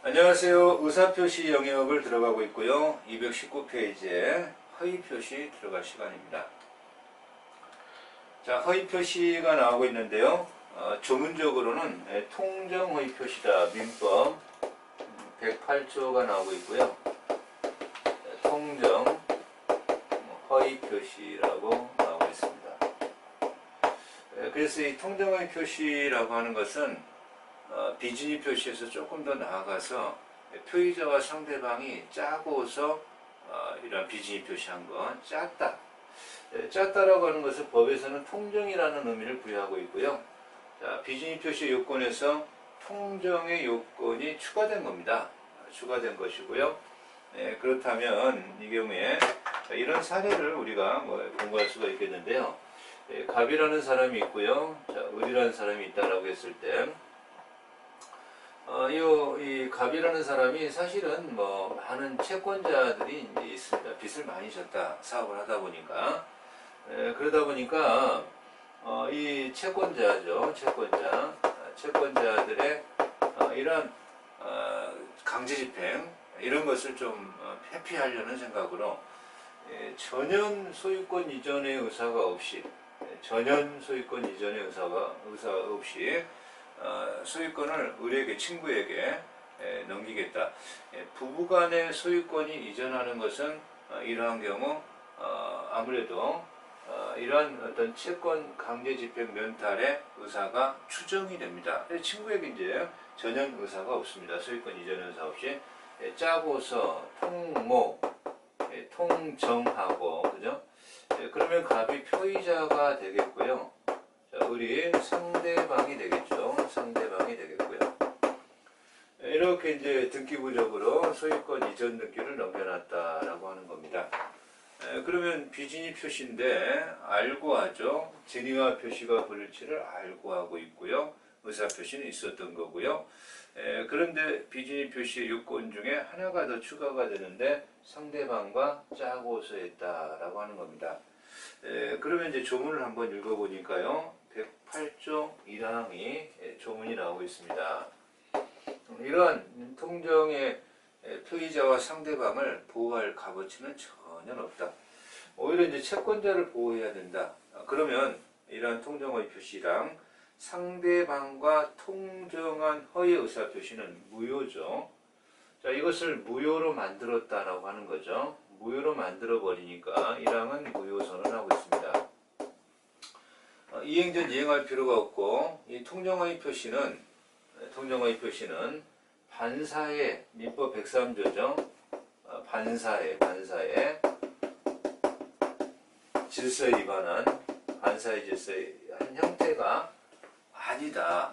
안녕하세요. 의사표시 영역을 들어가고 있고요. 219페이지에 허위표시 들어갈 시간입니다. 자, 허위표시가 나오고 있는데요. 조문적으로는 통정허위표시다. 민법 108조가 나오고 있고요. 통정허위표시라고 나오고 있습니다. 그래서 이 통정허위표시라고 하는 것은 비준위 표시에서 조금 더 나아가서 표의자와 상대방이 짜고서 이런 비준위 표시한 건 짰다. 짰다라고 하는 것은 법에서는 통정이라는 의미를 부여하고 있고요. 자, 비준위 표시 요건에서 통정의 요건이 추가된 겁니다. 추가된 것이고요. 그렇다면 이 경우에 이런 사례를 우리가 공부할 수가 있겠는데요. 갑이라는 사람이 있고요. 자, 을이라는 사람이 있다라고 했을 때 이 갑이라는 사람이 사실은 많은 채권자들이 이제 있습니다. 빚을 많이 졌다. 사업을 하다 보니까. 그러다 보니까, 이 채권자죠. 채권자들의, 이런, 강제집행, 이런 것을 좀 회피하려는 생각으로, 전현 소유권 이전의 의사가 없이, 의사 없이, 소유권을 을에게, 친구에게 넘기겠다. 부부간의 소유권이 이전하는 것은 이러한 경우 아무래도 이러한 어떤 채권 강제 집행 면탈의 의사가 추정이 됩니다. 친구에게 이제 전혀 의사가 없습니다. 소유권 이전 의사 없이 짜고서 통정하고, 그죠? 그러면 갑이 표의자가 되겠고요. 자, 을이 상대방이 되겠죠. 상대방이 되겠고요. 이렇게 이제 등기부적으로 소유권 이전 등기를 넘겨놨다라고 하는 겁니다. 그러면 비진위 표시인데 알고 하죠. 진위와 표시가 불일치를 알고 하고 있고요. 의사 표시는 있었던 거고요. 그런데 비진위 표시의 요건 중에 하나가 더 추가가 되는데 상대방과 짜고서 했다라고 하는 겁니다. 그러면 이제 조문을 한번 읽어보니까요. 108조 1항이 조문이 나오고 있습니다. 이러한 통정의 표의자와 상대방을 보호할 값어치는 전혀 없다. 오히려 이제 채권자를 보호해야 된다. 그러면 이러한 통정의 표시랑 상대방과 통정한 허위 의사 표시는 무효죠. 자, 이것을 무효로 만들었다라고 하는 거죠. 무효로 만들어 버리니까 1항은 무효 선언하고 있습니다. 이행 전 이행할 필요가 없고 이 통정의 표시는 반사의 민법 103조죠. 반사의 질서에 위반한 반사의 질서의 한 형태가 아니다.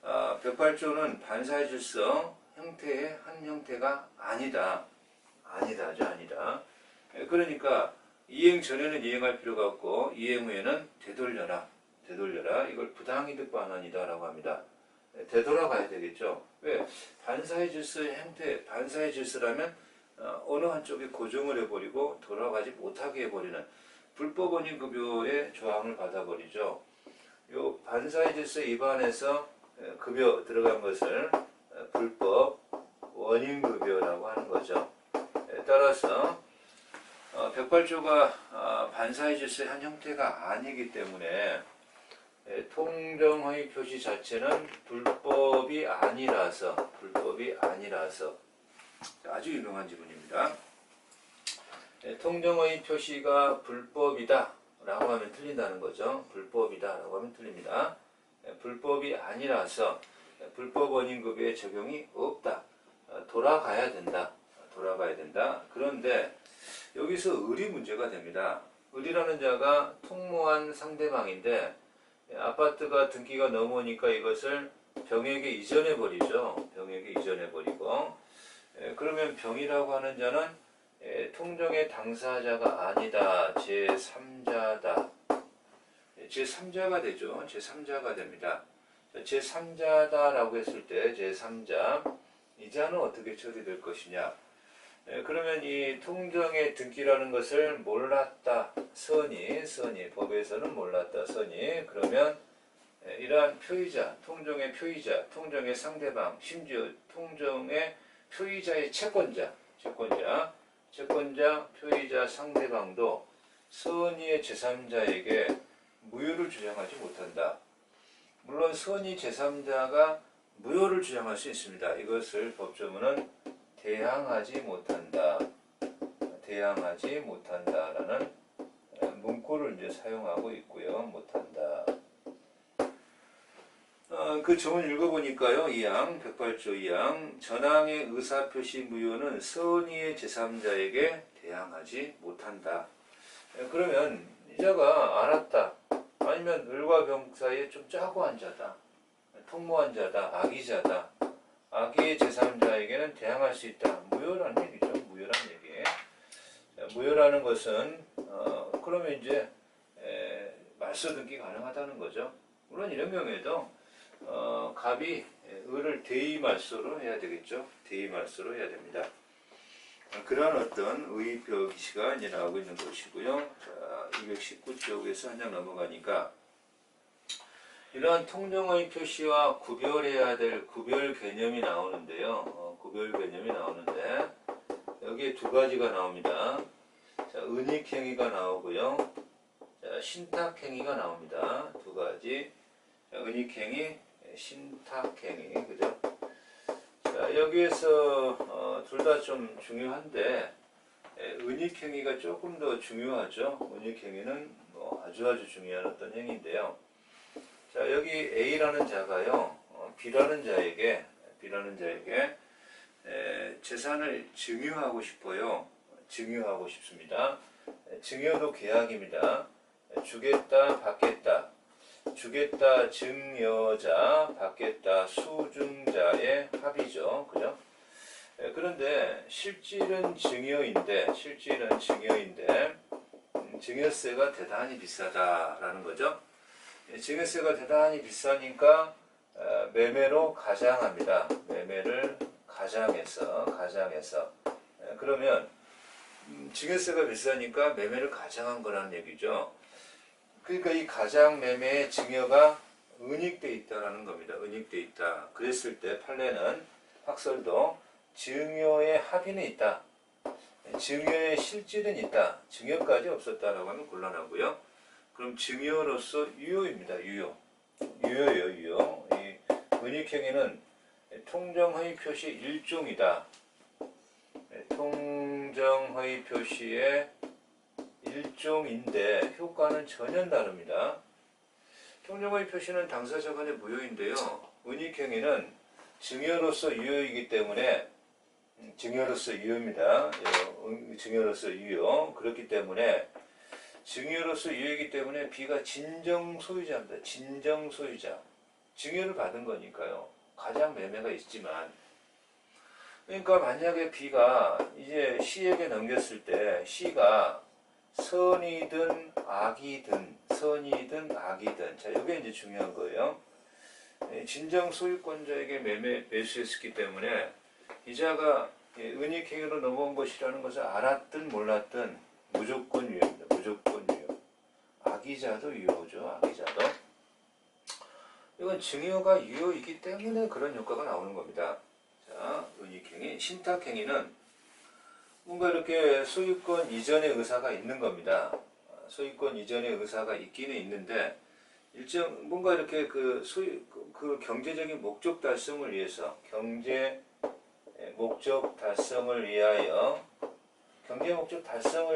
108조는 반사의 질서 형태의 한 형태가 아니다. 아니다. 그러니까 이행 전에는 이행할 필요가 없고 이행 후에는 되돌려라. 이걸 부당이득 반환이다라고 합니다. 되돌아가야 되겠죠. 왜? 반사의 질서의 형태, 반사의 질서라면 어느 한쪽에 고정을 해버리고 돌아가지 못하게 해버리는 불법 원인 급여의 조항을 받아버리죠. 요 반사의 질서에 위반해서 급여 들어간 것을 불법 원인 급여라고 하는 거죠. 따라서 108조가 반사의 질서의 한 형태가 아니기 때문에 통정허위 표시 자체는 불법이 아니라서 아주 유명한 지문입니다. 통정허위 표시가 불법이다 라고 하면 틀린다는 거죠. 불법이다 라고 하면 틀립니다. 불법이 아니라서 불법 원인급여에 적용이 없다. 돌아가야 된다. 그런데 여기서 을이 문제가 됩니다. 을이라는 자가 통모한 상대방인데 아파트가 등기가 넘어오니까 이것을 병에게 이전해버리죠. 그러면 병이라고 하는 자는 통정의 당사자가 아니다. 제3자다. 제3자가 되죠. 제3자가 됩니다. 제3자다라고 했을 때 제3자 이 자는 어떻게 처리될 것이냐. 그러면 이 통정의 등기라는 것을 몰랐다. 선이 법에서는 몰랐다. 선이 그러면 이러한 표의자, 통정의 표의자, 통정의 상대방, 심지어 통정의 표의자의 채권자, 표의자, 상대방도 선의의 제3자에게 무효를 주장하지 못한다. 물론 선의 제3자가 무효를 주장할 수 있습니다. 이것을 법조문은 대항하지 못한다라는 문구를 이제 사용하고 있고요. 못한다. 그 조문 읽어보니까요. 2항, 108조 2항, 전항의 의사표시 무효는 선의의 제3자에게 대항하지 못한다. 그러면 이자가 알았다. 아니면 을과 병 사이에 좀 짜고한 자다. 통모한 자다. 악의자다. 악의의 제3자에게는 대항할 수 있다. 무효라는 얘기죠. 무효라는 얘기. 무효라는 것은 그러면 이제 말소등기 가능하다는 거죠. 물론 이런 경우에도 갑이 을을 대의말소로 해야 되겠죠. 대의말소로 해야 됩니다. 그런 어떤 의표시가 이제 나오고 있는 것이고요. 자, 219쪽에서 한 장 넘어가니까 이러한 통정의 표시와 구별해야 될 구별 개념이 나오는데요. 구별 개념이 나오는데 여기에 두 가지가 나옵니다. 자, 은익행위가 나오고요. 자, 신탁행위가 나옵니다. 두 가지. 자, 은익행위, 신탁행위, 그죠? 자, 여기에서 둘 다 좀 중요한데 은익행위가 조금 더 중요하죠. 은익행위는 뭐 아주 중요한 어떤 행위인데요. 자, 여기 A라는 자가요, B라는 자에게 재산을 증여하고 싶어요. 증여하고 싶습니다. 증여도 계약입니다. 주겠다, 받겠다. 주겠다, 증여자, 받겠다, 수증자의 합의죠. 그죠? 그런데 실질은 증여인데, 증여세가 대단히 비싸다라는 거죠. 증여세가 대단히 비싸니까 매매로 가장합니다. 매매를 가장해서 그러면 증여세가 비싸니까 매매를 가장한 거라는 얘기죠. 그러니까 이 가장 매매의 증여가 은닉돼 있다라는 겁니다. 은닉돼 있다. 그랬을 때 판례는 학설도 증여의 합의는 있다. 증여의 실질은 있다. 증여까지 없었다라고 하면 곤란하고요. 그럼 증여로서 유효입니다. 유효예요. 이 은닉행위는 통정허위 표시 일종이다. 통정허위 표시의 일종인데 효과는 전혀 다릅니다. 통정허위 표시는 당사자 간의 무효인데요. 은닉행위는 증여로서 유효이기 때문에 증여로서 유효입니다. 증여로서 유효. 그렇기 때문에 증여로서 유효이기 때문에 B가 진정 소유자입니다. 진정 소유자. 증여를 받은 거니까요. 가장 매매가 있지만. 그러니까 만약에 B가 이제 C에게 넘겼을 때 C가 선이든 악이든 자, 이게 이제 중요한 거예요. 진정 소유권자에게 매수했기 때문에 이자가 은닉행위로 넘어온 것이라는 것을 알았든 몰랐든 무조건 유효입니다. 무조건 유효. 악의자도 유효죠. 악의자도. 이건 증여가 유효이기 때문에 그런 효과가 나오는 겁니다. 자, 은닉행위. 신탁행위는 뭔가 이렇게 소유권 이전의 의사가 있는 겁니다. 소유권 이전의 의사가 있기는 있는데 일정 뭔가 이렇게 그 경제적인 목적 달성을 위해서 경제 목적 달성을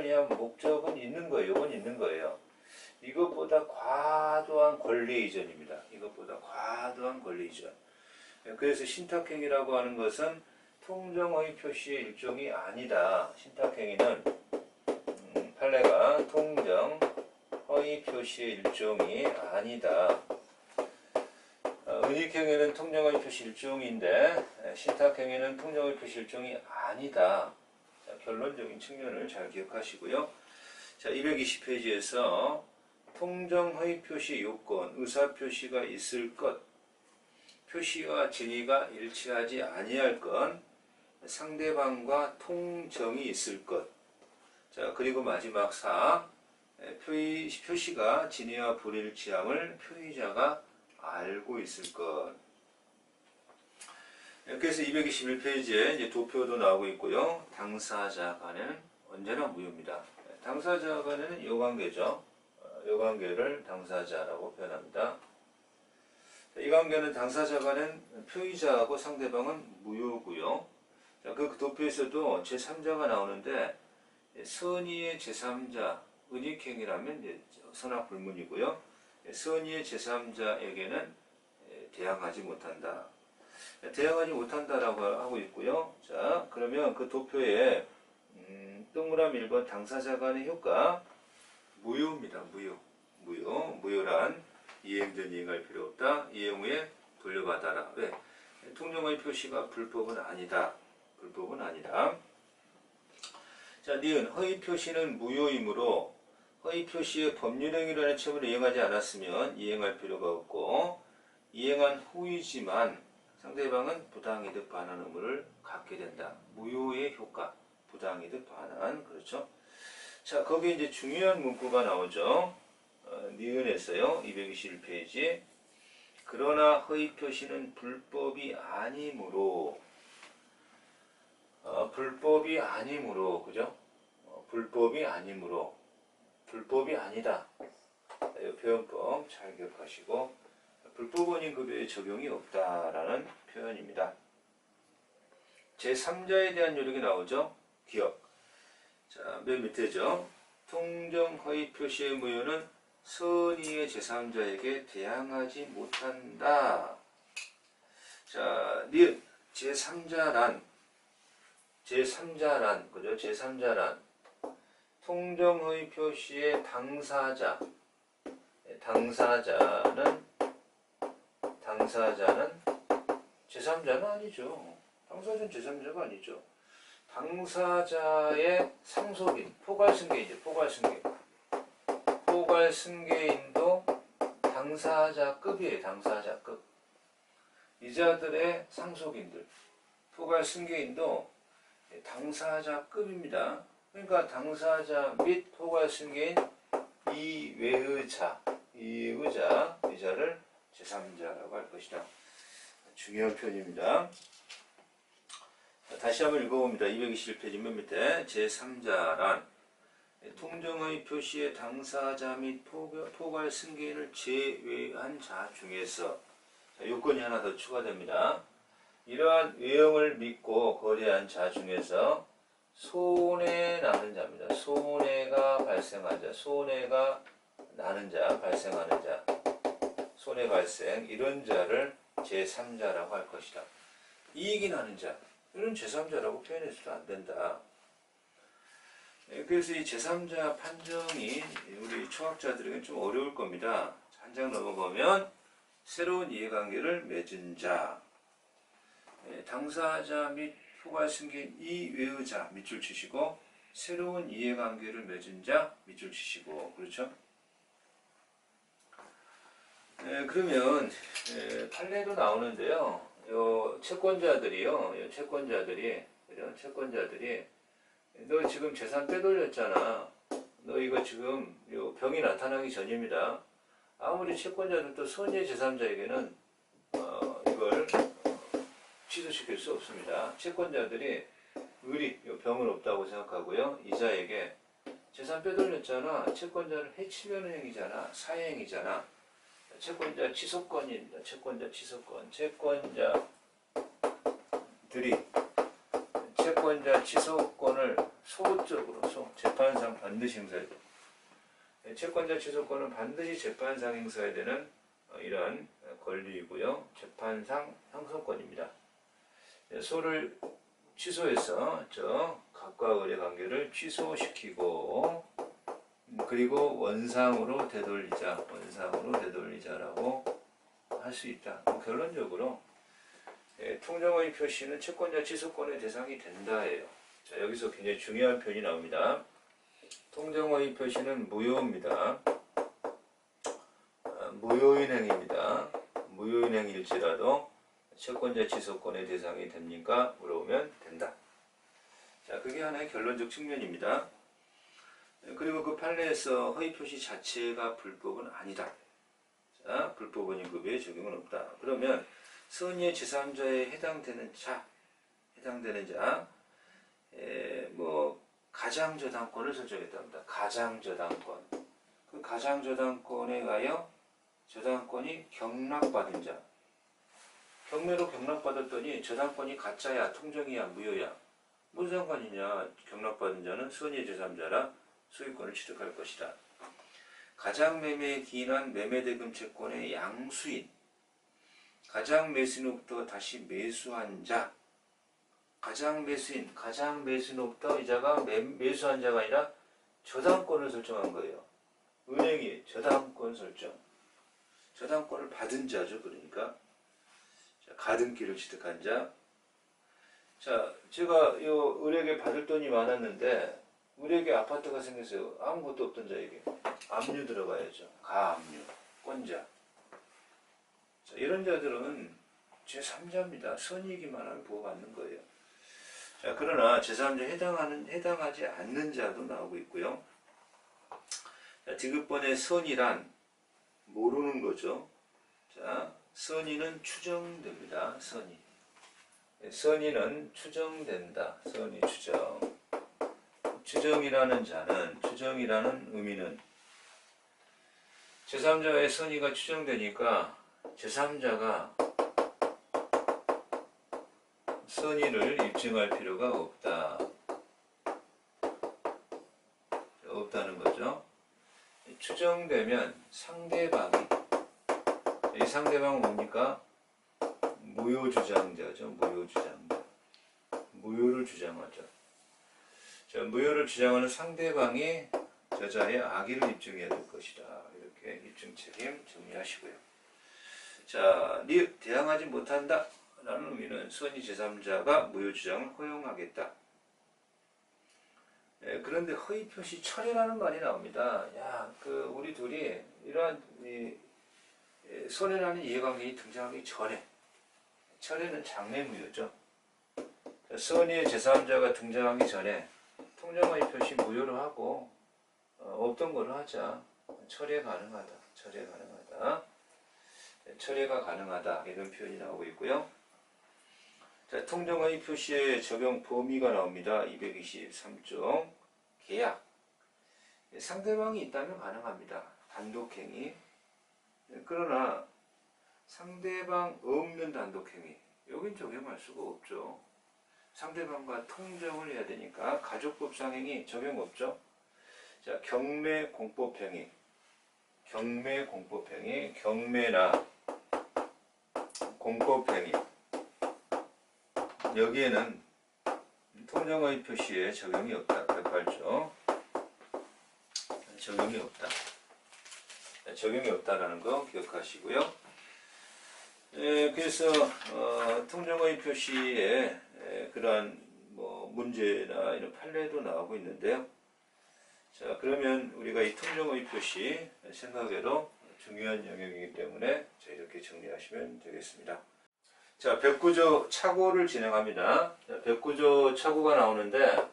위한 목적은 있는 거예요. 이건 있는 거예요. 이것보다 과도한 권리 이전입니다. 그래서 신탁행위라고 하는 것은 통정허위 표시의 일종이 아니다. 신탁행위는 판례가 통정허위 표시의 일종이 아니다. 은닉행위는 통정허위 표시 일종인데 신탁행위는 통정허위 표시 일종이 아니다. 자, 결론적인 측면을 잘 기억하시고요. 자, 220페이지에서 통정허위 표시 요건, 의사표시가 있을 것, 표시와 진위가 일치하지 아니할 것, 상대방과 통정이 있을 것. 자, 그리고 마지막 4, 표시가 진위와 불일치함을 표의자가 알고 있을 것. 이렇게 해서 221페이지에 이제 도표도 나오고 있고요. 당사자 간에는 언제나 무효입니다. 당사자 간에는 요 관계죠. 요 관계를 당사자라고 표현합니다. 이 관계는 당사자 간은 표의자하고 상대방은 무효고요. 자, 그 도표에서도 제3자가 나오는데 선의의 제3자, 은닉행위라면 이제 선악불문이고요. 선의의 제3자에게는 대항하지 못한다. 대항하지 못한다라고 하고 있고요. 자, 그러면 그 도표에 동그라미 1번 당사자 간의 효과 무효입니다. 무효란 이행 전 이행할 필요 없다. 이행 후에 돌려받아라. 왜? 통정의 표시가 불법은 아니다. 자, 니은 허위 표시는 무효이므로 허위 표시의 법률행위라는 처분을 이행하지 않았으면 이행할 필요가 없고 이행한 후이지만 상대방은 부당이득 반환 의무를 갖게 된다. 무효의 효과, 부당이득 반환. 그렇죠? 자, 거기에 이제 중요한 문구가 나오죠. 니은에서요. 221페이지. 그러나 허위 표시는 불법이 아니므로 그죠? 불법이 아니다. 이 표현법 잘 기억하시고 불법원인 급여에 적용이 없다라는 표현입니다. 제3자에 대한 요력이 나오죠. 기억. 자, 맨 밑에죠. 통정 허위 표시의 무효는 선의의 제3자에게 대항하지 못한다. 자, 니은 제3자란 그죠? 제3자란 통정 허위 표시의 당사자는 제3자는 아니죠. 당사자는 제3자가 아니죠. 당사자의 상속인, 포괄승계인이죠. 포괄승계인도 당사자급이에요. 당사자급. 이자들의 상속인들, 포괄승계인도 당사자급입니다. 그러니까 당사자 및 포괄승계인 이의자를 제3자라고 할 것이다. 중요한 표현입니다. 다시 한번 읽어봅니다. 221페이지 맨 밑에 제3자란 통정의 표시의 당사자 및 포괄 승계인을 제외한 자 중에서 요건이 하나 더 추가됩니다. 이러한 외형을 믿고 거래한 자 중에서 손해 나는 자입니다. 손해가 발생한 자, 손해가 나는 자, 발생하는 자, 손해 발생 이런 자를 제3자라고 할 것이다. 이익이 나는 자, 이런 제3자라고 표현해서도 안 된다. 그래서 이 제3자 판정이 우리 초학자들에게 좀 어려울 겁니다. 한 장 넘어가면 새로운 이해관계를 맺은 자, 당사자 및 포괄승계인 이외의 자 밑줄 치시고 새로운 이해관계를 맺은 자 밑줄 치시고 그렇죠? 그러면 판례도 나오는데요. 채권자들이 너 지금 재산 빼돌렸잖아. 너 이거 지금 병이 나타나기 전입니다. 아무리 채권자들도 선의의 제3자에게는 이걸 취소시킬 수 없습니다. 채권자들이 병은 없다고 생각하고요. 이자에게 재산 빼돌렸잖아. 채권자를 해치려는 행위잖아. 사행이잖아. 채권자 취소권입니다. 채권자 취소권. 채권자들이 채권자 취소권을 소극적으로 재판상 반드시 행사해야 돼. 채권자 취소권은 반드시 재판상 행사해야 되는 이러한 권리이고요. 재판상 형성권입니다. 소를 취소해서 갑과 을의 관계를 취소시키고 그리고 원상으로 되돌리자라고 할 수 있다. 결론적으로 통정의 표시는 채권자 취소권의 대상이 된다예요. 자, 여기서 굉장히 중요한 표현이 나옵니다. 통정의 표시는 무효입니다. 무효인 행위입니다. 무효인 행위일지라도 채권자 취소권의 대상이 됩니까? 물어보면 된다. 자, 그게 하나의 결론적 측면입니다. 그리고 그 판례에서 허위 표시 자체가 불법은 아니다. 자, 자, 불법 원인급여의 적용은 없다. 그러면 선의의 제3자에 해당되는 자, 뭐 가장저당권을 설정했답니다. 가장저당권. 그 가장저당권에 가여 저당권이 경락받은 자. 경매로 경락받았더니 저당권이 가짜야, 통정이야, 무효야. 무슨 상관이냐. 경락받은 자는 선의의 제3자라 소유권을 취득할 것이다. 가장매매에 기인한 매매대금 채권의 양수인, 가장매수인으로부터 다시 매수한 자, 가장매수인으로부터 이 자가 매수한 자가 아니라 저당권을 설정한 거예요. 은행이 저당권 설정. 저당권을 받은 자죠. 그러니까 가등기를 취득한 자. 자, 제가 요 을에게 받을 돈이 많았는데 을에게 아파트가 생겼어요. 아무것도 없던 자에게 압류 들어가야죠. 가압류, 권자. 자, 이런 자들은 제3자입니다. 선이익이만 하면 보호받는 거예요. 자, 그러나 제3자에 해당하지 않는 자도 나오고 있고요. 자, 디귿번의 선이란 모르는 거죠. 자, 선의는 추정됩니다. 선의는 추정된다. 선의 추정. 추정이라는 의미는 제3자의 선의가 추정되니까 제3자가 선의를 입증할 필요가 없다는 거죠. 추정되면 이 상대방은 뭡니까? 무효주장자죠. 무효를 주장하죠. 자, 무효를 주장하는 상대방이 저자의 악의를 입증해야 될 것이다. 이렇게 입증 책임 정리하시고요. 자, 대항하지 못한다 라는 의미는 선의 제3자가 무효 주장을 허용하겠다. 그런데 허위 표시 철회라는 말이 나옵니다. 야, 우리 둘이 이러한 손해라는 이해관계가 등장하기 전에, 철회는 장래무효죠. 선의의 제3자가 등장하기 전에 통정허위 표시 무효로 하고 없던 거로 하자. 철회가 가능하다. 이런 표현이 나오고 있고요. 자, 통정허위 표시의 적용 범위가 나옵니다. 223조 계약. 상대방이 있다면 가능합니다. 단독행위. 그러나 상대방 없는 단독행위, 여긴 적용할 수가 없죠. 상대방과 통정을 해야 되니까 가족법상행위 적용 없죠. 자, 경매공법행위, 경매나 공법행위, 여기에는 통정허위 표시에 적용이 없다. 108조 적용이 없다라는 거 기억하시고요. 그래서 통정허위 표시에 그러한 문제나 이런 판례도 나오고 있는데요. 자, 그러면 우리가 이 통정허위 표시 생각외로 중요한 영역이기 때문에 이렇게 정리하시면 되겠습니다. 자, 109조 착오를 진행합니다. 자, 109조 착오가 나오는데,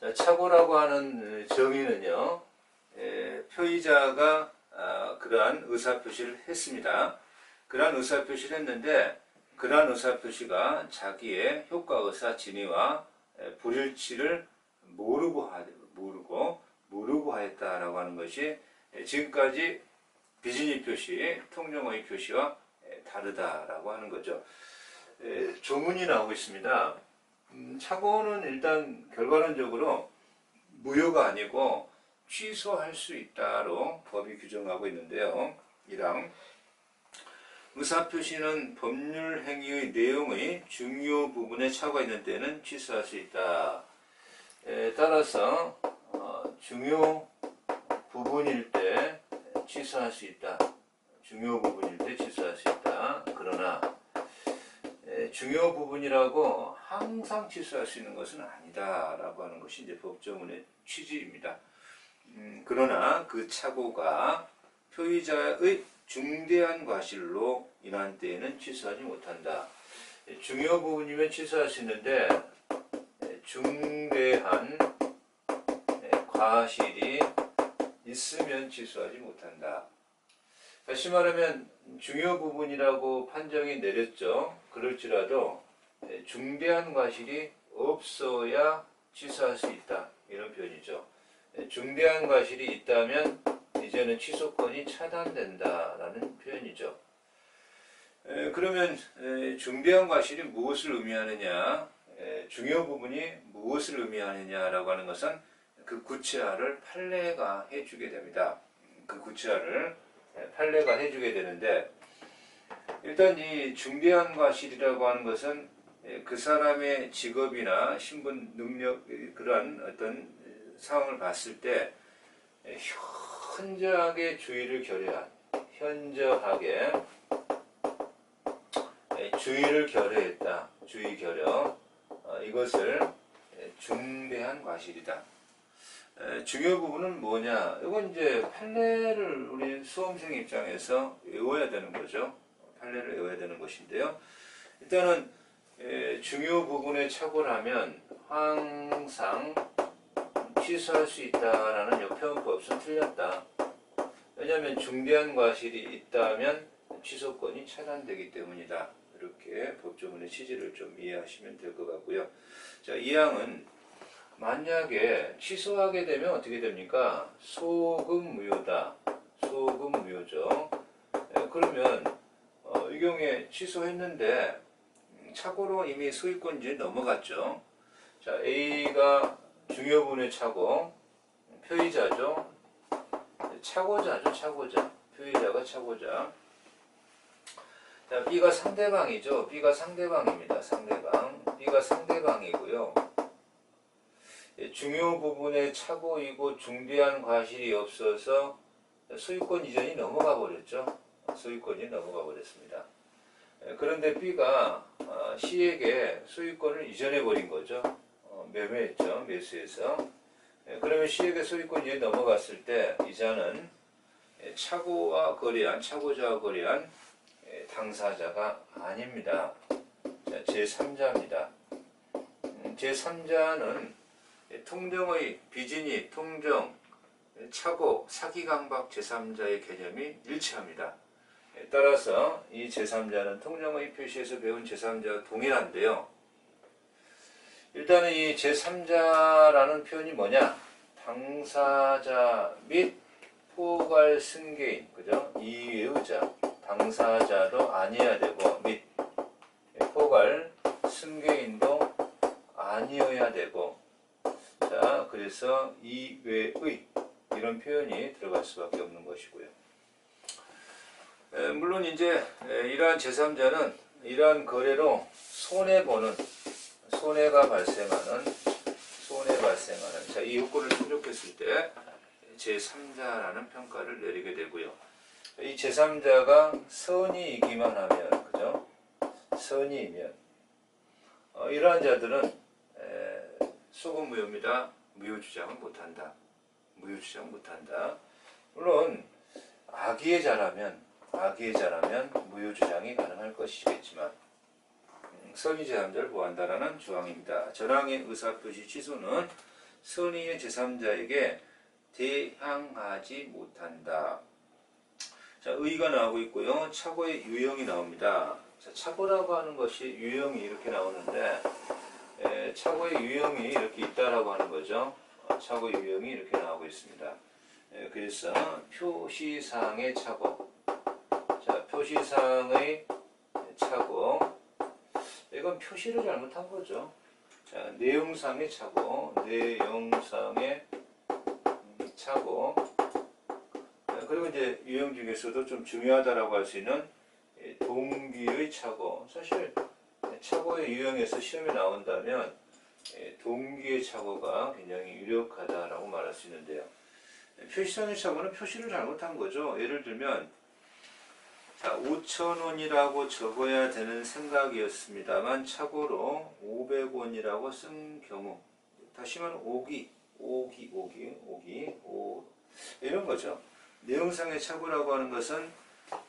자, 착오라고 하는 정의는요, 표의자가 그러한 의사표시를 했습니다. 그러한 의사표시를 했는데 그러한 의사표시가 자기의 효과의사 진위와 불일치를 모르고 하였다라고 하는 것이 지금까지 비진의 표시, 통정허위 표시와 다르다라고 하는 거죠. 조문이 나오고 있습니다. 착오는 일단 결과론적으로 무효가 아니고 취소할 수 있다로 법이 규정하고 있는데요. 1항 의사표시는 법률 행위의 내용의 중요 부분에 착오가 있는 때는 취소할 수 있다. 따라서 중요 부분일 때 취소할 수 있다. 그러나 중요 부분이라고 항상 취소할 수 있는 것은 아니다라고 하는 것이 이제 법조문의 취지입니다. 그러나 그 착오가 표의자의 중대한 과실로 인한 때에는 취소하지 못한다. 중요 부분이면 취소할 수 있는데 중대한 과실이 있으면 취소하지 못한다. 다시 말하면 중요 부분이라고 판정이 내렸죠. 그럴지라도 중대한 과실이 없어야 취소할 수 있다. 이런 표현이죠. 중대한 과실이 있다면 이제는 취소권이 차단된다라는 표현이죠. 그러면 중대한 과실이 무엇을 의미하느냐, 중요 부분이 무엇을 의미하느냐라고 하는 것은 그 구체화를 판례가 해주게 됩니다. 그 구체화를 판례가 해주게 되는데, 일단 이 중대한 과실이라고 하는 것은 그 사람의 직업이나 신분, 능력, 그러한 어떤 상황을 봤을 때 현저하게 주의를 결여한, 현저하게 주의를 결여했다. 주의 결여. 이것을 중대한 과실이다. 중요 부분은 뭐냐? 이건 이제 판례를 우리 수험생 입장에서 외워야 되는 거죠. 판례를 외워야 되는 것인데요. 일단은 중요 부분에 착오하면 항상 취소할 수 있다라는 역표현법은 틀렸다. 왜냐하면 중대한 과실이 있다면 취소권이 차단되기 때문이다. 이렇게 법조문의 취지를 좀 이해하시면 될 것 같고요. 자, 이 항은 만약에 취소하게 되면 어떻게 됩니까? 소급무효다. 소급무효죠. 그러면 이 경우에 취소했는데 착오로 이미 소유권지에 넘어갔죠. 자, A가 중요분의 착오, 표의자죠. 착오자죠, 착오자. 표의자가 착오자. 자, B가 상대방이죠. B가 상대방입니다. 상대방. B가 상대방이고요. 중요 부분의 착오이고 중대한 과실이 없어서 소유권 이전이 넘어가 버렸죠. 소유권이 넘어가 버렸습니다. 그런데 B가 C에게 소유권을 이전해 버린 거죠. 매매했죠. 매수해서. 그러면 C에게 소유권이 이제 넘어갔을 때 이자는 착오와 거래한, 착오자와 거래한 당사자가 아닙니다. 제3자입니다. 제3자는 통정의 비진입, 통정, 착오, 사기강박 제3자의 개념이 일치합니다. 따라서 이 제3자는 통정의 표시에서 배운 제3자와 동일한데요. 일단은 이 제3자라는 표현이 뭐냐? 당사자 및 포괄 승계인, 그죠? 이의자, 당사자도 아니어야 되고 및 포괄 승계인도 아니어야 되고, 자, 그래서 이외의 이런 표현이 들어갈 수밖에 없는 것이고요. 물론 이제 이러한 제3자는 이러한 거래로 손해가 발생하는 자, 이 요건을 충족했을 때 제3자라는 평가를 내리게 되고요. 이 제3자가 선의이기만 하면, 그죠? 선의이면 이러한 자들은 소급무효입니다. 무효주장은 못한다. 무효주장 못한다. 물론 악의의 자라면 무효주장이 가능할 것이겠지만 선의 제3자를 보한다라는 조항입니다. 전항의 의사표시 취소는 선의의 제3자에게 대항하지 못한다. 자, 의가 나오고 있고요. 착오의 유형이 나옵니다. 자, 착오라고 하는 것이 유형이 이렇게 나오는데 착오의 유형이 이렇게 있다라고 하는 거죠. 착오 유형이 이렇게 나오고 있습니다. 그래서 표시상의 착오. 자, 표시상의 착오. 이건 표시를 잘못한 거죠. 자, 내용상의 착오. 내용상의 착오. 그리고 이제 유형 중에서도 좀 중요하다라고 할 수 있는 동기의 착오. 사실 착오의 유형에서 시험에 나온다면 동기의 착오가 굉장히 유력하다라고 말할 수 있는데요. 표시상의 착오는 표시를 잘못한 거죠. 예를 들면 자, 5,000원이라고 적어야 되는 생각이었습니다만 착오로 500원이라고 쓴 경우, 다시 말하면 오기 이런 거죠. 내용상의 착오라고 하는 것은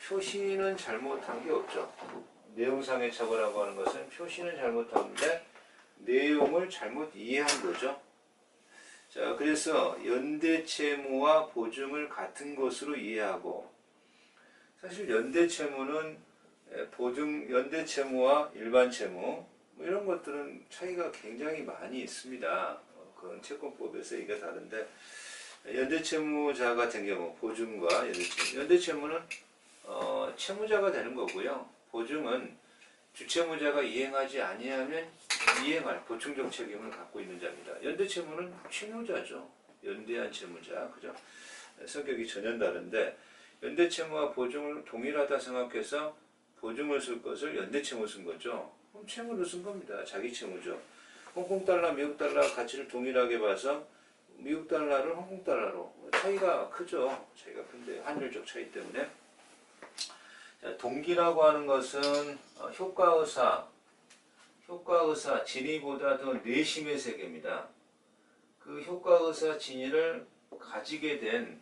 표시는 잘못한 게 없죠. 내용상의 착오라고 하는 것은 표시는 잘못하는데 내용을 잘못 이해한 거죠. 자, 그래서 연대채무와 보증을 같은 것으로 이해하고 사실 연대채무는 연대채무와 일반 채무 뭐 이런 것들은 차이가 굉장히 많이 있습니다. 그건 채권법에서 이게 다른데 연대채무자 같은 경우 보증과 연대채무는 채무자가 되는 거고요. 보증은 주채무자가 이행하지 아니하면 이행할 보충적 책임을 갖고 있는 자입니다. 연대채무는 채무자죠. 연대한 채무자, 그죠? 성격이 전혀 다른데 연대채무와 보증을 동일하다 생각해서 보증을 쓸 것을 연대채무 쓴 거죠. 그럼 채무를 쓴 겁니다. 자기 채무죠. 홍콩달러, 미국달러 가치를 동일하게 봐서 미국달러를 홍콩달러로 차이가 크죠. 차이가 큰데 환율적 차이 때문에. 자, 동기라고 하는 것은 효과의사 진위보다 더 내심의 세계입니다. 그 효과의사 진위를 가지게 된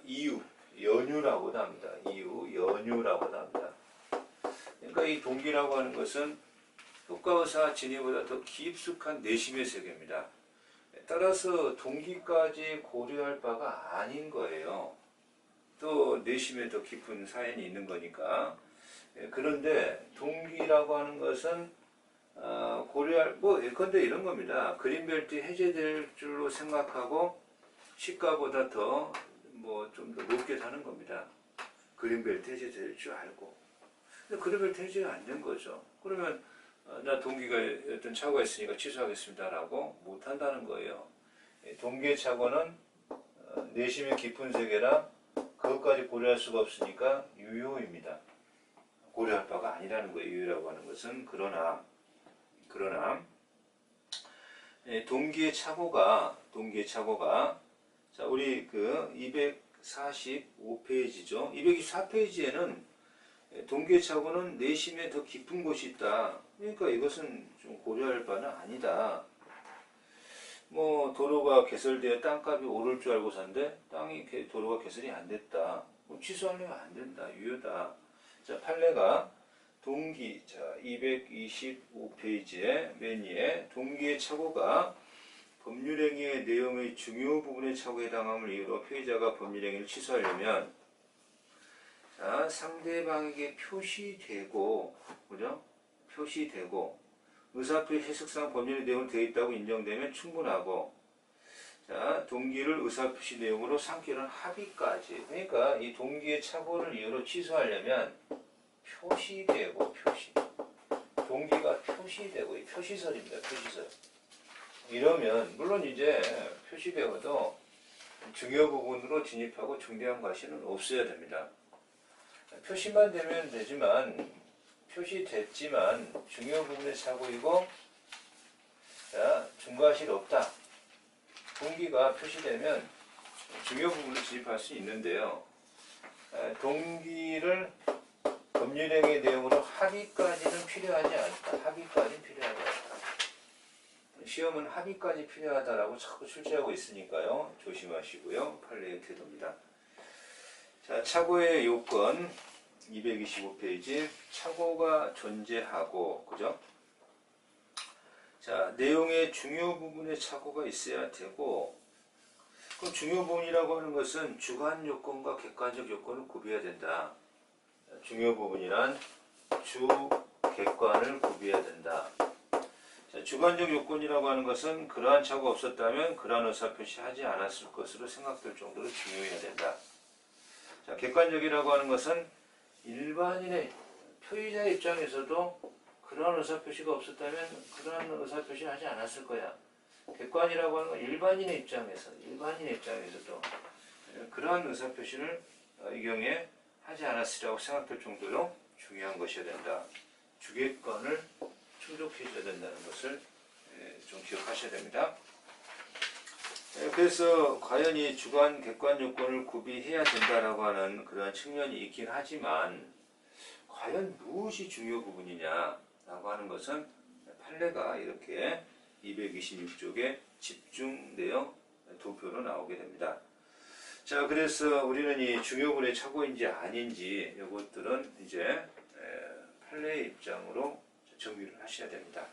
이유, 연유라고도 합니다. 연유라고도 합니다. 그러니까 이 동기라고 하는 것은 효과의사 진위보다 더 깊숙한 내심의 세계입니다. 따라서 동기까지 고려할 바가 아닌 거예요. 또 내심에 더 깊은 사연이 있는 거니까. 그런데 동기라고 하는 것은 고려할 예컨대 이런 겁니다. 그린벨트 해제될 줄로 생각하고 시가보다 더 좀 더 높게 사는 겁니다. 그린벨트 해제될 줄 알고. 근데 그린벨트 해제가 안 된 거죠. 그러면 나 동기가 어떤 착오가 있으니까 취소하겠습니다라고 못 한다는 거예요. 동기의 착오는 내심의 깊은 세계라 그것까지 고려할 수가 없으니까 유효입니다. 고려할 바가 아니라는 거예요. 유효라고 하는 것은. 그러나 동기의 착오가 자, 우리 그 245페이지죠. 224페이지에는 동기의 착오는 내심에 더 깊은 곳이 있다. 그러니까 이것은 좀 고려할 바는 아니다. 도로가 개설되어 땅값이 오를 줄 알고 산데 도로가 개설이 안 됐다. 취소하려면 안 된다. 유효다. 자, 판례가 동기, 자, 225페이지에 맨 위에 동기의 착오가 법률행위의 내용의 중요 부분의 착오에 해당함을 이유로 피해자가 법률행위를 취소하려면 자, 상대방에게 표시되고, 그죠? 표시되고, 의사표시 해석상 법률의 내용으로 되어 있다고 인정되면 충분하고, 자, 동기를 의사표시 내용으로 삼기로 한 합의까지. 그러니까 이 동기의 착오를 이유로 취소하려면 표시되고, 동기가 표시되고, 이 표시설입니다. 표시설. 이러면, 물론 이제 표시되어도 중요 부분으로 진입하고 중대한 과실은 없어야 됩니다. 표시만 되면 되지만 표시됐지만 중요 부분의 착오이고 자, 중과실 없다. 동기가 표시되면 중요 부분을 진입할 수 있는데요. 동기를 법률행위 내용으로 합의까지는 필요하지 않다. 합의까지는 필요하지 않다. 시험은 합의까지 필요하다라고 자꾸 출제하고 있으니까요. 조심하시고요. 판례의 태도입니다. 자, 착오의 요건 225페이지 착오가 존재하고 그죠? 자, 내용의 중요 부분에 착오가 있어야 되고 그럼 중요 부분이라고 하는 것은 주관 요건과 객관적 요건을 구비해야 된다. 중요 부분이란 주, 객관을 구비해야 된다. 자, 주관적 요건이라고 하는 것은 그러한 착오가 없었다면 그러한 의사표시 하지 않았을 것으로 생각될 정도로 중요해야 된다. 자, 객관적이라고 하는 것은 일반인의 표의자 입장에서도 그러한 의사표시가 없었다면 그러한 의사표시 하지 않았을 거야. 객관이라고 하는 건 일반인의 입장에서도 그러한 의사표시를 이 경우에 하지 않았으리라고 생각될 정도로 중요한 것이어야 된다. 주객관을 충족해줘야 된다는 것을 좀 기억하셔야 됩니다. 그래서 과연 이 주관, 객관 요건을 구비해야 된다라고 하는 그러한 측면이 있긴 하지만 과연 무엇이 중요 부분이냐라고 하는 것은 판례가 이렇게 226쪽에 집중 내용 도표로 나오게 됩니다. 자, 그래서 우리는 이 중요 부분의 착오인지 아닌지 이것들은 이제 판례의 입장으로 정리를 하셔야 됩니다.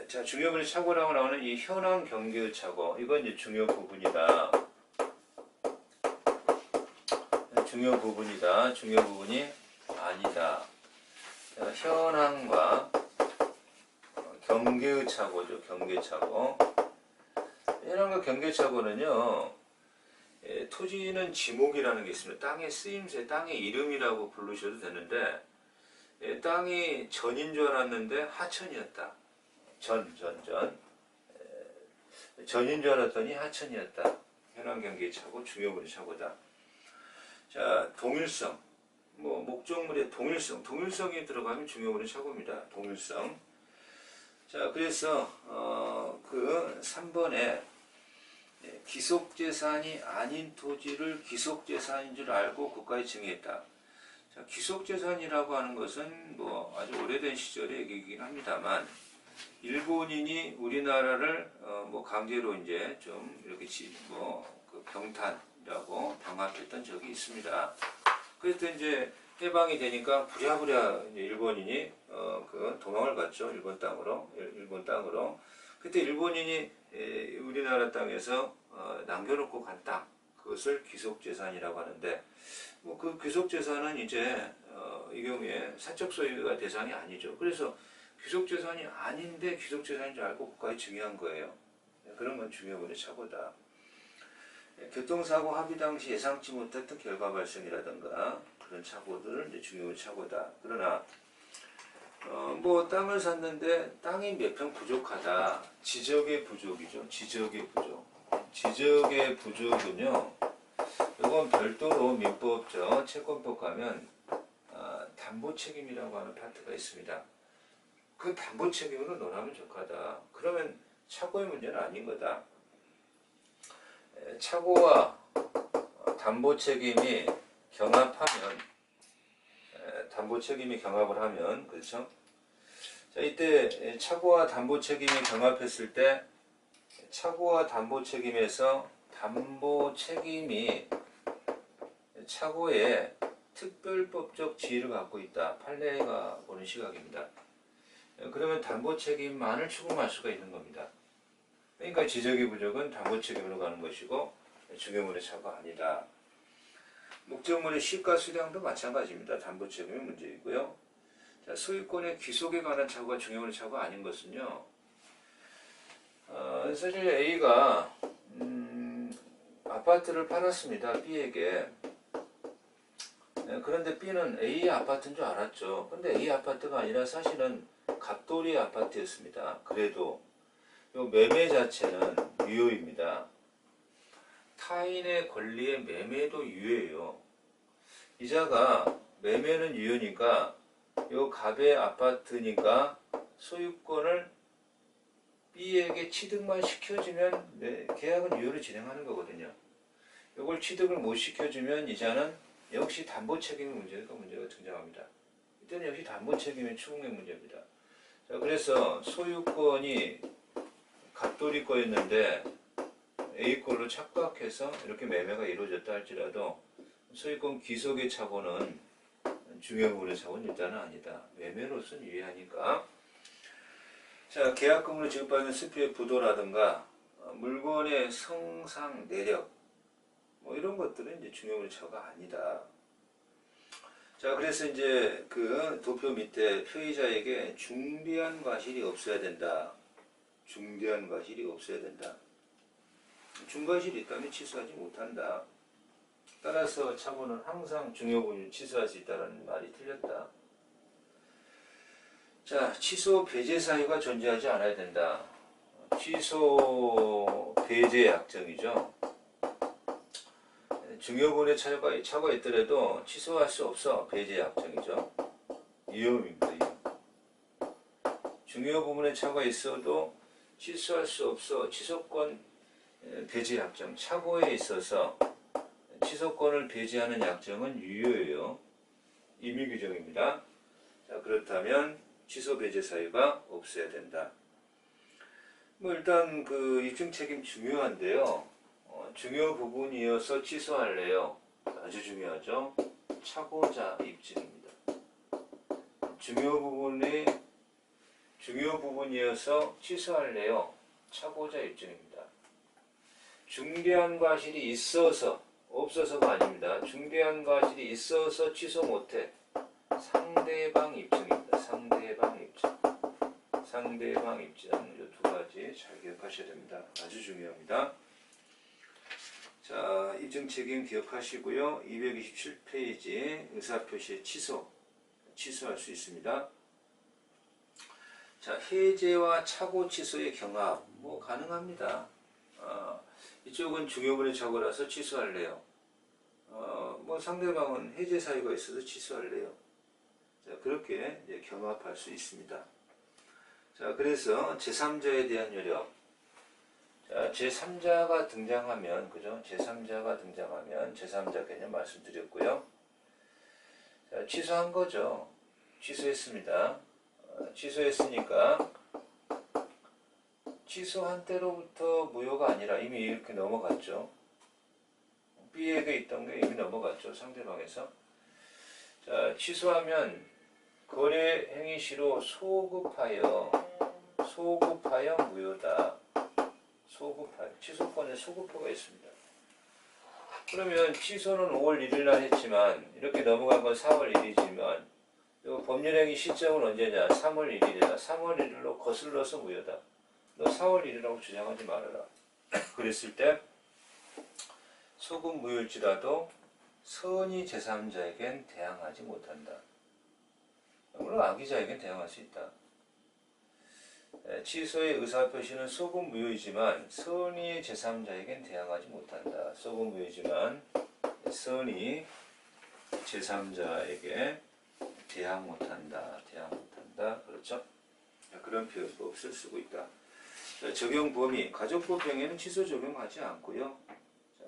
자, 중요 부분의 착오라고 나오는 이 현황 경계의 착오, 이건 이제 중요 부분이다. 중요 부분이다. 중요 부분이 아니다. 자, 현황과 경계의 착오죠. 경계착오. 현황과 경계착오는요. 토지는 지목이라는 게 있습니다. 땅의 쓰임새, 땅의 이름이라고 부르셔도 되는데 땅이 전인 줄 알았는데 하천이었다. 전인 줄 알았더니 하천이었다. 현황 경계착오, 중요부분의 착오다. 자, 동일성. 목적물의 동일성이 들어가면 중요부분의 착오입니다. 동일성. 자, 그래서 그 3번에 기속재산이 아닌 토지를 기속재산인 줄 알고 국가에 증여했다. 자, 기속재산이라고 하는 것은 아주 오래된 시절의 얘기이긴 합니다만 일본인이 우리나라를 강제로 이제 좀 이렇게 그 병탄이라고 병합했던 적이 있습니다. 그래서 이제 해방이 되니까 부랴부랴 일본인이 그 도망을 갔죠. 일본 땅으로. 그때 일본인이 우리나라 땅에서 남겨놓고 간 땅, 그것을 귀속재산이라고 하는데 그 귀속재산은 이제 이 경우에 사적 소유가 대상이 아니죠. 그래서 귀속재산이 아닌데 귀속재산인 줄 알고 국가에 증여한 거예요. 그런 건 중요부분의 착오다. 교통사고 합의 당시 예상치 못했던 결과 발생이라든가 그런 착오들을 이제 중요부분의 착오다. 그러나 땅을 샀는데 땅이 몇 평 부족하다. 지적의 부족이죠. 지적의 부족은요. 이건 별도로 민법죠. 채권법 가면 담보책임이라고 하는 파트가 있습니다. 그 담보책임으로 논하면 적하다. 그러면 착오의 문제는 아닌 거다. 착오와 담보책임이 경합하면 경합을 하면 그렇죠? 자, 이때 착오와 담보책임이 경합했을 때 착오와 담보책임에서 담보책임이 착오의 특별법적 지위를 갖고 있다. 판례가 보는 시각입니다. 그러면 담보책임만을 추궁할 수가 있는 겁니다. 그러니까 지적의 부족은 담보책임으로 가는 것이고 중요물의 착오가 아니다. 목적물의 시가 수량도 마찬가지입니다. 담보책임의 문제이고요. 자, 소유권의 귀속에 관한 착오가 중요물의 착오가 아닌 것은요. 사실 A가 아파트를 팔았습니다. B에게. 그런데 B는 A 아파트인 줄 알았죠. 근데 A 아파트가 아니라 사실은 갑돌이 아파트였습니다. 그래도 이 매매 자체는 유효입니다. 타인의 권리의 매매도 유효해요. 이자가 매매는 유효니까 이 갑의 아파트니까 소유권을 B에게 취득만 시켜주면 계약은 유효로 진행하는 거거든요. 이걸 취득을 못 시켜주면 이자는 역시 담보책임의 문제가 등장합니다. 이때는 역시 담보책임의 추궁의 문제입니다. 자, 그래서 소유권이 갑돌이 거였는데 A 걸로 착각해서 이렇게 매매가 이루어졌다 할지라도 소유권 귀속의 착오는 중요부분의 착오는 일단은 아니다. 매매로서는 유효하니까. 자, 계약금으로 지급받는 수표의 부도라든가 물건의 성상 내력 이런 것들은 이제 중요부분의 착오가 아니다. 자, 그래서 이제 그 도표 밑에 표의자에게 중대한 과실이 없어야 된다. 중대한 과실이 없어야 된다. 중과실이 있다면 취소하지 못한다. 따라서 착오는 항상 중요부분을 취소할 수 있다는 말이 틀렸다. 자, 취소 배제 사유가 존재하지 않아야 된다. 취소 배제 약정이죠. 중요부분에 착오가 있더라도 취소할 수 없어. 배제 약정이죠. 위험입니다. 위험. 중요 부분에 착오가 있어도 취소할 수 없어. 취소권 배제 약정. 착오에 있어서 취소권을 배제하는 약정은 유효해요. 임의 규정입니다. 자, 그렇다면 취소 배제 사유가 없어야 된다. 일단 그 입증 책임 중요한데요. 중요 부분이어서 취소할래요. 아주 중요하죠. 착오자 입증입니다. 중요 부분이어서 취소할래요. 착오자 입증입니다. 중대한 과실이 있어서 없어서가 아닙니다. 중대한 과실이 있어서 취소 못해. 상대방 입증입니다. 상대방 입증. 상대방 입증. 이 두 가지 잘 기억하셔야 됩니다. 아주 중요합니다. 자, 입증 책임 기억하시고요. 227페이지 의사표시의 취소할 수 있습니다. 자, 해제와 착오 취소의 경합 뭐 가능합니다. 이쪽은 중요분의 착오라서 취소할래요. 뭐 상대방은 해제 사유가 있어서 취소할래요. 자, 그렇게 이제 경합할 수 있습니다. 자, 그래서 제3자에 대한 요령. 자, 제3자가 등장하면, 그죠? 제3자가 등장하면 제3자 개념 말씀드렸고요. 자, 취소한 거죠. 취소했습니다. 취소했으니까 취소한 때로부터 무효가 아니라 이미 이렇게 넘어갔죠. B에게 있던 게 이미 넘어갔죠. 상대방에서. 자, 취소하면 거래 행위 시로 소급하여 무효다. 소급하여. 취소권에 소급표가 있습니다. 그러면 취소는 5월 1일 날 했지만 이렇게 넘어간 건 4월 1일이지만 법률행위 시점은 언제냐? 3월 1일이다. 3월 1일로 거슬러서 무효다. 너 4월 1일이라고 주장하지 말아라. 그랬을 때 소급 무효일지라도 선의 제3자에겐 대항하지 못한다. 물론 악의자에겐 대항할 수 있다. 취소의 의사표시는 소급 무효이지만 선의 제3자에겐 대항하지 못한다. 소급 무효이지만 선의 제3자에게 대항 못한다. 그렇죠? 그런 표현법을 쓰고 있다. 적용 범위, 가족법행위에는 취소 적용하지 않고요.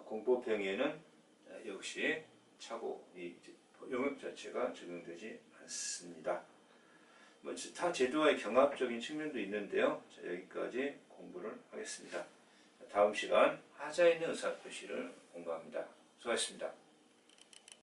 공법행위에는 역시 착오, 이 영역 자체가 적용되지 않습니다. 타 제도와의 경합적인 측면도 있는데요. 자, 여기까지 공부를 하겠습니다. 다음 시간 하자 있는 의사표시를 공부합니다. 수고하셨습니다.